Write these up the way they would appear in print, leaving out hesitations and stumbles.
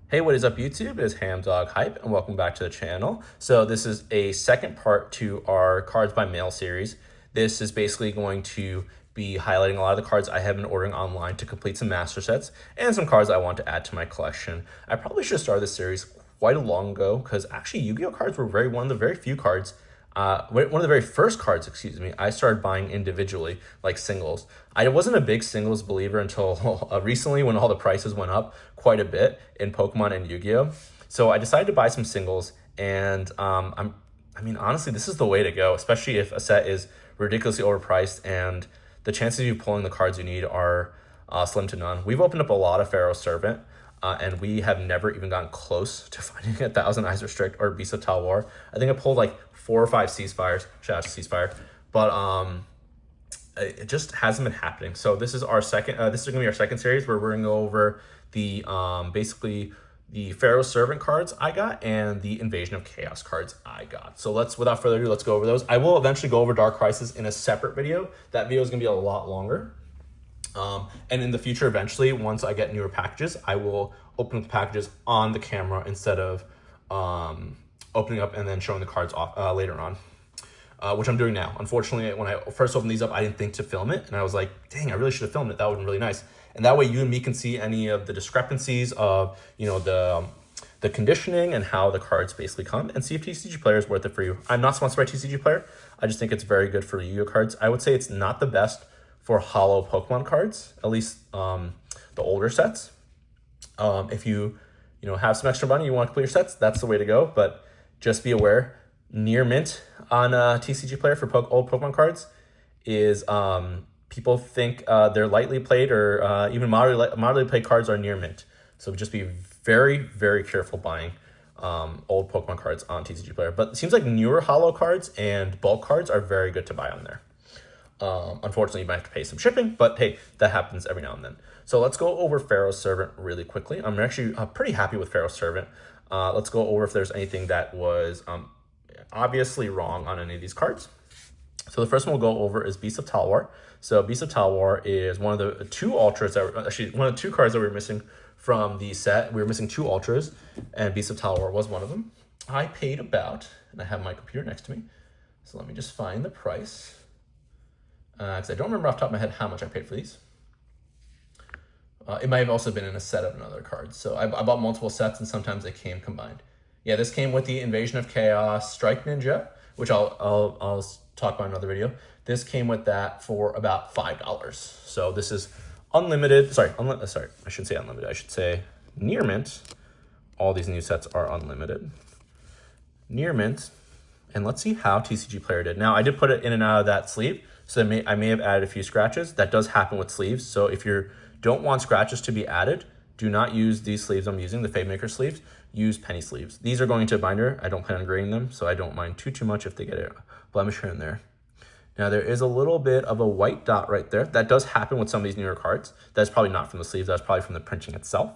Hey, what is up YouTube? It's HamDawgYUGIOH and welcome back to the channel. So this is a second part to our Cards by Mail series. This is basically going to be highlighting a lot of the cards I have been ordering online to complete some master sets and some cards I want to add to my collection. I probably should have started this series quite a long ago because actually Yu-Gi-Oh cards were one of the very few cards one of the very first cards, excuse me, I started buying individually, like singles. I wasn't a big singles believer until recently when all the prices went up quite a bit in Pokemon and Yu-Gi-Oh! So I decided to buy some singles, and I mean, honestly, this is the way to go, especially if a set is ridiculously overpriced and the chances of you pulling the cards you need are slim to none. We've opened up a lot of Pharaoh Servant, and we have never even gotten close to finding 1,000 Eyes Restrict or Beast of Talwar. I think I pulled like 4 or 5 Ceasefires. Shout out to Ceasefire. But it just hasn't been happening. So this is our second, this is gonna be our second series where we're gonna go over the, basically the Pharaoh Servant cards I got and the Invasion of Chaos cards I got. So without further ado, let's go over those. I will eventually go over Dark Crisis in a separate video. That video is gonna be a lot longer. And in the future, eventually, once I get newer packages, I will open up the packages on the camera instead of opening up and then showing the cards off later on, which I'm doing now. Unfortunately, when I first opened these up, I didn't think to film it. And I was like, dang, I really should have filmed it. That would have been really nice. And that way you and me can see any of the discrepancies of, you know, the conditioning and how the cards basically come and see if TCG Player is worth it for you. I'm not sponsored by TCG Player. I just think it's very good for Yu-Gi-Oh cards. I would say it's not the best for hollow Pokemon cards, at least the older sets. If you have some extra money, you want to clear your sets, that's the way to go. But just be aware, near mint on TCG Player for old Pokemon cards is people think they're lightly played or even moderately played cards are near mint. So just be very, very careful buying old Pokemon cards on TCG Player. But it seems like newer hollow cards and bulk cards are very good to buy on there. Unfortunately, you might have to pay some shipping, but hey, that happens every now and then. So let's go over Pharaoh Servant really quickly. I'm actually pretty happy with Pharaoh Servant. Let's go over if there's anything that was obviously wrong on any of these cards. So the first one we'll go over is Beast of Talwar. So Beast of Talwar is one of the two ultras that were, actually one of the 2 cards that we were missing from the set. We were missing 2 ultras, and Beast of Talwar was one of them. I paid about, and I have my computer next to me, so let me just find the price. Because I don't remember off the top of my head how much I paid for these. It might have also been in a set of another card. So I bought multiple sets and sometimes they came combined. Yeah, this came with the Invasion of Chaos Strike Ninja, which I'll talk about in another video. This came with that for about $5. So this is unlimited. Sorry, I should say unlimited. I should say near mint. All these new sets are unlimited. Near mint. And let's see how TCG Player did. Now, I did put it in and out of that sleeve, so I may have added a few scratches. That does happen with sleeves. So if you don't want scratches to be added, do not use these sleeves I'm using, the Fade Maker sleeves. Use penny sleeves. These are going to a binder. I don't plan on grading them, so I don't mind too much if they get a blemish here and there. Now, there is a little bit of a white dot right there. That does happen with some of these newer cards. That's probably not from the sleeves. That's probably from the printing itself.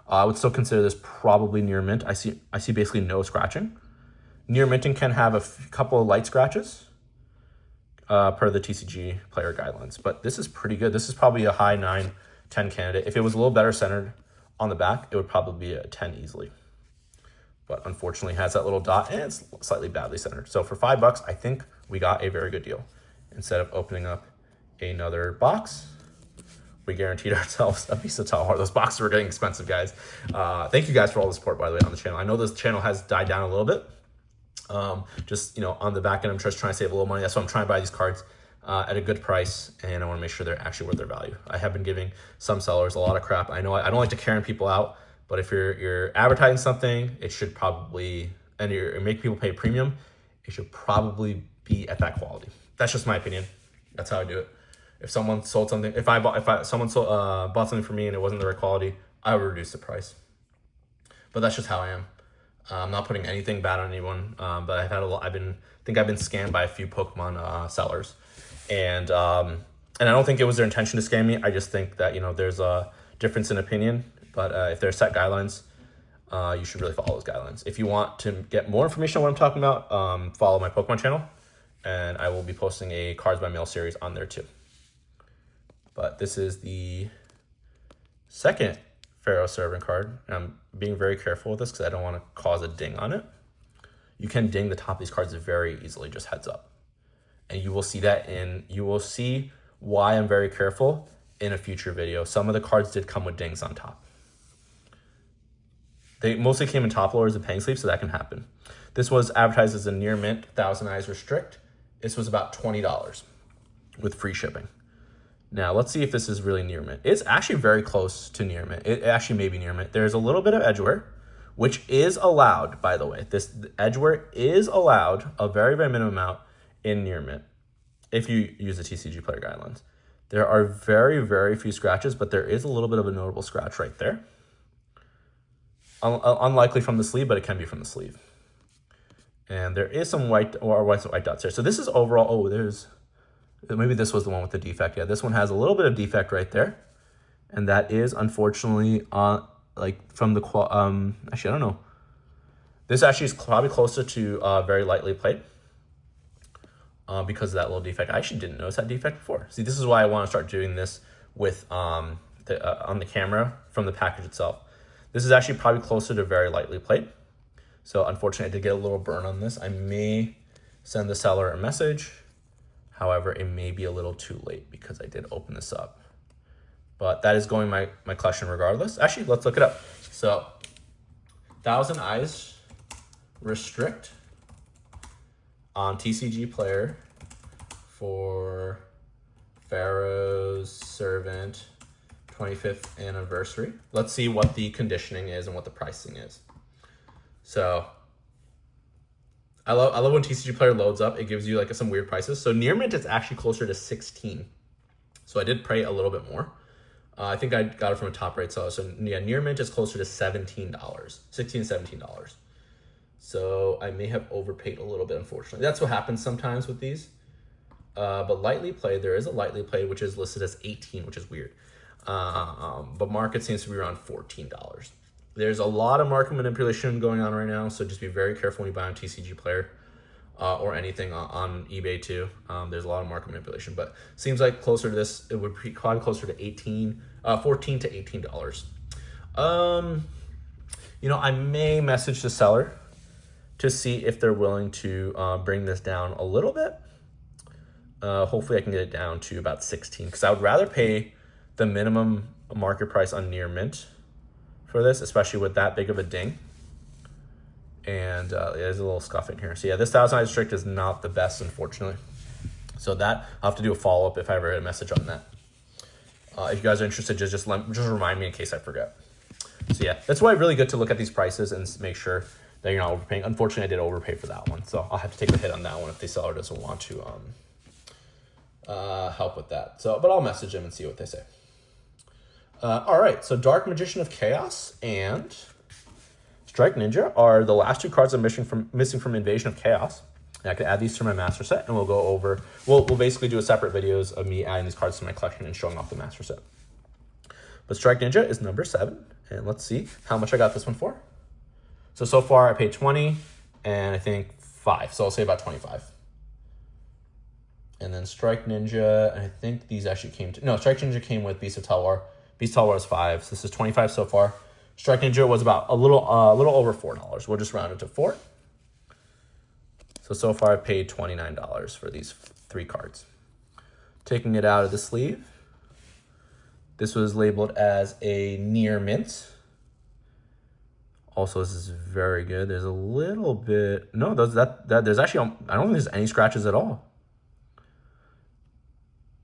I would still consider this probably near mint. I see basically no scratching. Near minting can have a couple of light scratches per the TCG Player guidelines, but this is pretty good. This is probably a high 9, 10 candidate. If it was a little better centered on the back, it would probably be a 10 easily. But unfortunately, it has that little dot and it's slightly badly centered. So for $5, I think we got a very good deal. Instead of opening up another box, we guaranteed ourselves a Beast of Talwar. Those boxes were getting expensive, guys. Thank you guys for all the support, by the way, on the channel. I know this channel has died down a little bit. Just on the back end, I'm just trying to save a little money. That's why I'm trying to buy these cards at a good price, and I want to make sure they're actually worth their value. I have been giving some sellers a lot of crap. I know I don't like to carry people out, but if you're advertising something, it should probably, and you're make people pay premium, it should probably be at that quality. That's just my opinion. That's how I do it. If someone sold something, someone bought something for me and it wasn't the right quality, I would reduce the price. But that's just how I am. I'm not putting anything bad on anyone, but I've had I've been scammed by a few Pokemon sellers, and I don't think it was their intention to scam me. I just think that there's a difference in opinion, but if there's set guidelines, you should really follow those guidelines. If you want to get more information on what I'm talking about, follow my Pokemon channel, and I will be posting a Cards by Mail series on there too. But this is the second Pharaoh servant card. And I'm being very careful with this because I don't want to cause a ding on it. You can ding the top of these cards very easily, just heads up. And you will see that you will see why I'm very careful in a future video. Some of the cards did come with dings on top. They mostly came in top loaders and paying sleeves, so that can happen. This was advertised as a near mint, 1,000 eyes restrict. This was about $20 with free shipping. Now, let's see if this is really near mint. It's actually very close to near mint. It actually may be near mint. There's a little bit of edge wear, which is allowed, by the way. This edge wear is allowed, a very, very minimum amount in near mint, if you use the TCG player guidelines. There are very, very few scratches, but there is a little bit of a notable scratch right there. Unlikely from the sleeve, but it can be from the sleeve. And there is some white dots there. So this is overall, maybe this was the one with the defect. Yeah, this one has a little bit of defect right there. And that is unfortunately from the, actually, I don't know. This actually is probably closer to very lightly played because of that little defect. I actually didn't notice that defect before. See, this is why I want to start doing this with on the camera from the package itself. This is actually probably closer to very lightly played. So unfortunately, I did get a little burn on this. I may send the seller a message. However, it may be a little too late because I did open this up. But that is going my collection regardless. Actually, let's look it up. So 1,000 eyes restrict on TCG player for Pharaoh's servant 25th anniversary. Let's see what the conditioning is and what the pricing is. So I love when TCG player loads up, it gives you like some weird prices. So near mint is actually closer to 16. So I did pay a little bit more. I think I got it from a top rate seller. So yeah, near mint is closer to $17, $16, $17. So I may have overpaid a little bit, unfortunately. That's what happens sometimes with these. But lightly played, there is a lightly played, which is listed as 18, which is weird. But market seems to be around $14. There's a lot of market manipulation going on right now, so just be very careful when you buy on TCG player or anything on eBay too. There's a lot of market manipulation, but seems like closer to this, it would be probably closer to $14 to $18. I may message the seller to see if they're willing to bring this down a little bit. Hopefully I can get it down to about 16 because I would rather pay the minimum market price on near mint for this, especially with that big of a ding. And there's a little scuff in here. So yeah, this 1,000 eyes restrict is not the best, unfortunately. So that I'll have to do a follow-up if I ever get a message on that. If you guys are interested, just remind me in case I forget. So yeah, that's why it's really good to look at these prices and make sure that you're not overpaying. Unfortunately, I did overpay for that one, so I'll have to take a hit on that one if the seller doesn't want to help with that. So, but I'll message them and see what they say. All right, so Dark Magician of Chaos and Strike Ninja are the last two cards I'm missing from Invasion of Chaos. And I can add these to my master set, and we'll go over. We'll basically do a separate videos of me adding these cards to my collection and showing off the master set. But Strike Ninja is number 7, and let's see how much I got this one for. So far I paid 20, and I think 5, so I'll say about 25. And then Strike Ninja, I think these actually Strike Ninja came with Beast of Talwar. Beast Talwar is 5, so this is 25 so far. Strike Ninja was about a little over $4. We'll just round it to 4. So far I paid $29 for these 3 cards. Taking it out of the sleeve. This was labeled as a near mint. Also, this is very good. There's a little bit, there's actually, I don't think there's any scratches at all.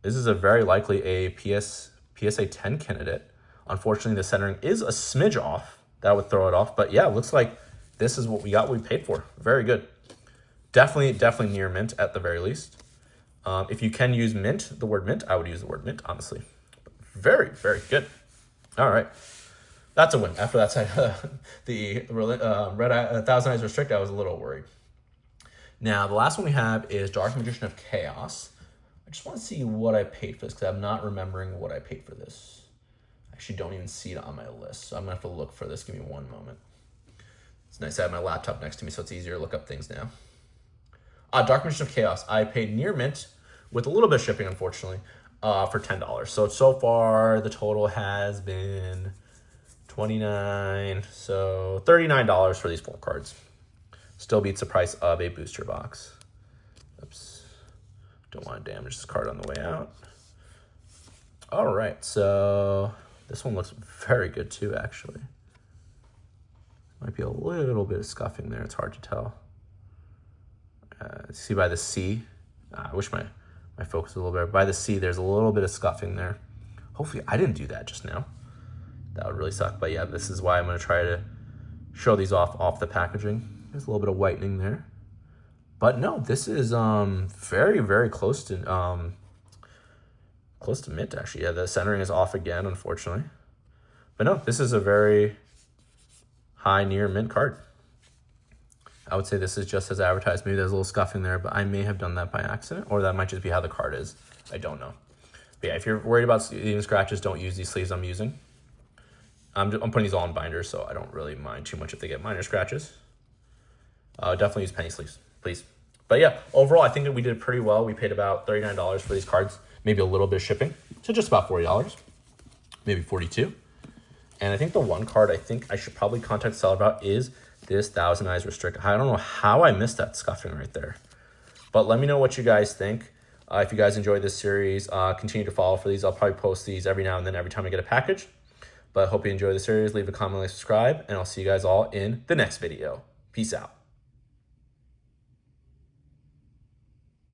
This is a very likely a PSA 10 candidate. Unfortunately, the centering is a smidge off. That would throw it off. But yeah, it looks like this is what we got, what we paid for. Very good. Definitely near mint at the very least. If you can use mint, the word mint, I would use the word mint, honestly. Very, very good. All right. That's a win. After that side, the Red 1,000 Eyes Restrict, I was a little worried. Now, the last one we have is Dark Magician of Chaos. I just want to see what I paid for this because I'm not remembering what I paid for this. I actually don't even see it on my list, so I'm going to have to look for this. Give me one moment. It's nice to have my laptop next to me, so it's easier to look up things now. Dark Magician of Chaos. I paid near mint with a little bit of shipping, unfortunately, for $10. So far, the total has been $29, so $39 for these 4 cards. Still beats the price of a booster box. Oops, don't want to damage this card on the way out. All right, so this one looks very good too, actually. Might be a little bit of scuffing there, it's hard to tell. See by the C, I wish my focus was a little better. By the C, there's a little bit of scuffing there. Hopefully I didn't do that just now. That would really suck, but yeah, this is why I'm gonna try to show these off the packaging. There's a little bit of whitening there. But no, this is very, very close to mint, actually. Yeah, the centering is off again, unfortunately. But no, this is a very high near mint card. I would say this is just as advertised. Maybe there's a little scuffing there, but I may have done that by accident, or that might just be how the card is. I don't know. But yeah, if you're worried about even scratches, don't use these sleeves I'm using. I'm putting these all in binders, so I don't really mind too much if they get minor scratches. Definitely use penny sleeves, please. But yeah, overall, I think that we did pretty well. We paid about $39 for these cards, maybe a little bit of shipping, so just about $40, maybe $42. And I think the one card I think I should probably contact the seller about is this Thousand Eyes Restrict. I don't know how I missed that scuffing right there. But let me know what you guys think. If you guys enjoyed this series, continue to follow for these. I'll probably post these every now and then, every time I get a package. But I hope you enjoy the series. Leave a comment, like, subscribe, and I'll see you guys all in the next video. Peace out.